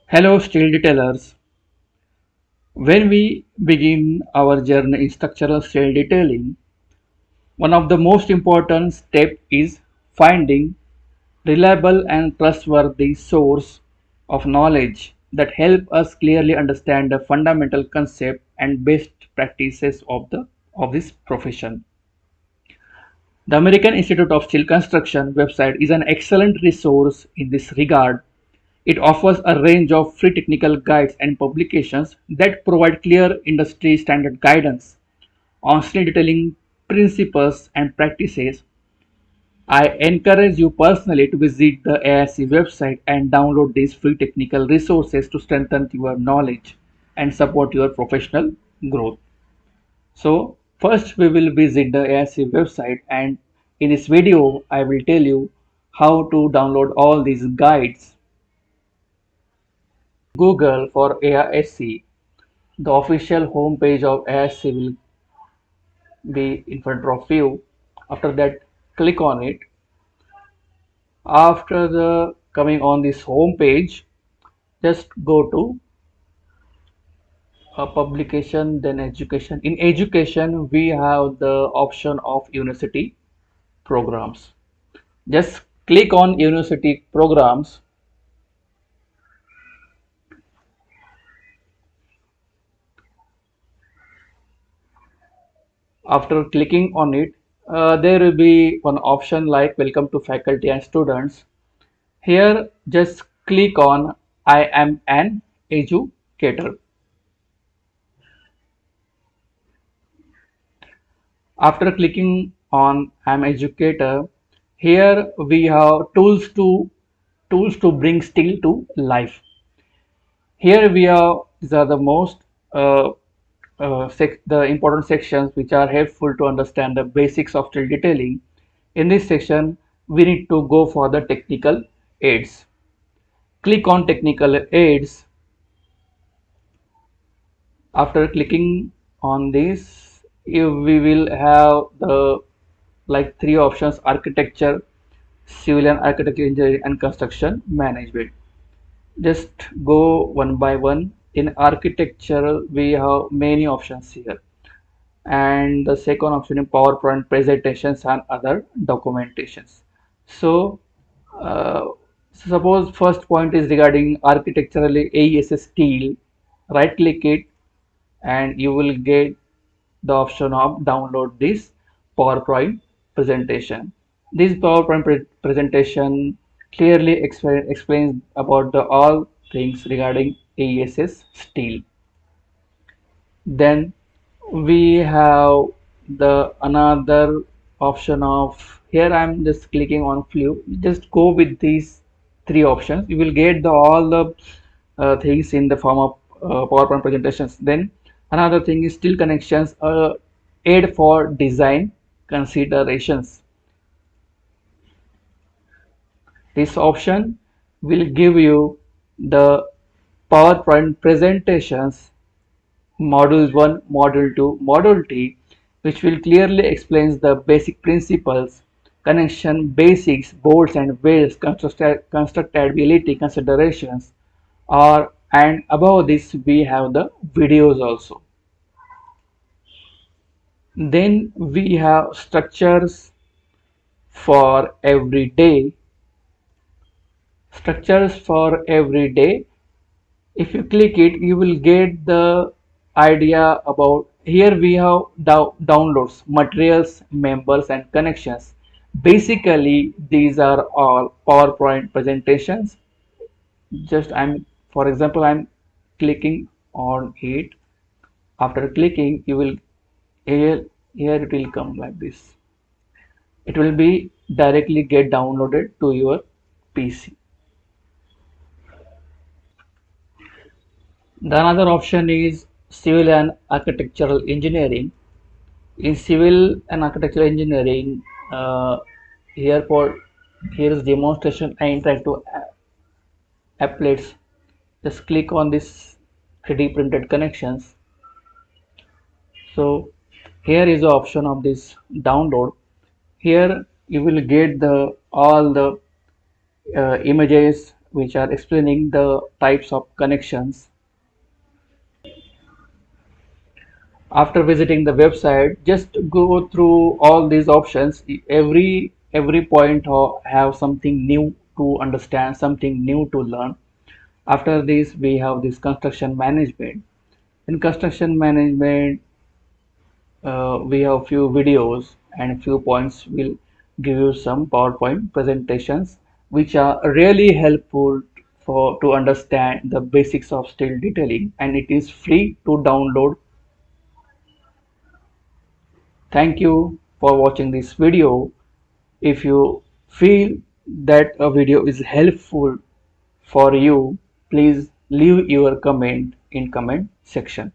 Hello, steel detailers. When we begin our journey in structural steel detailing, one of the most important steps is finding reliable and trustworthy source of knowledge that help us clearly understand the fundamental concept and best practices of this profession. The American Institute of Steel Construction website is an excellent resource in this regard. It offers a range of free technical guides and publications that provide clear industry standard guidance on steel detailing principles and practices. I encourage you personally to visit the AISC website and download these free technical resources to strengthen your knowledge and support your professional growth. So, first we will visit the AISC website, and in this video I will tell you how to download all these guides. Google for AISC. The official homepage of AISC will be in front of you. After that, click on it. After the coming on this home page, just go to publication, then education. In education, we have the option of university programs. Just click on university programs. After clicking on it, there will be one option like welcome to faculty and students. Here, just click on I am an educator. After clicking on I am educator, here we have tools to bring steel to life. Here we have these are the most the important sections which are helpful to understand the basics of steel detailing. In this section, we need to go for the technical aids. Click on technical aids. After clicking on this, we will have the like three options: architecture, civil and architecture engineering, and construction management. Just go one by one. In architecture, we have many options here, and the second option is PowerPoint presentations and other documentations. So, uh, suppose first point is regarding architecturally AESS steel. Right click it and you will get the option of download this PowerPoint presentation. This PowerPoint presentation clearly explains about the all things regarding AESS steel. Then we have the another option of here I'm just clicking on few. Just go with these three options. You will get the all the things in the form of PowerPoint presentations. Then another thing is steel connections aid for design considerations. This option will give you the PowerPoint presentations Module 1, Module 2, Module 3, which will clearly explains the basic principles, connection basics, bolts and welds, constructability considerations, or and above this we have the videos also. Then we have structures for every day. Structures for every day. If you click it, you will get the idea about here we have downloads, materials, members, and connections. Basically, these are all PowerPoint presentations. Just for example, I'm clicking on it. After clicking, you will here it will come like this. It will be directly get downloaded to your PC. The another option is civil and architectural engineering. In civil and architectural engineering, uh, here for here is demonstration and interactive applets. Just click on this 3D printed connections. So here is the option of this download. Here you will get the all the images which are explaining the types of connections. After visiting the website, just go through all these options. Every point have something new to understand, something new to learn. After this, we have this construction management. In construction management, we have few videos and few points. Will give you some PowerPoint presentations which are really helpful for to understand the basics of steel detailing, and it is free to download. Thank you for watching this video. If you feel that a video is helpful for you, please leave your comment in comment section.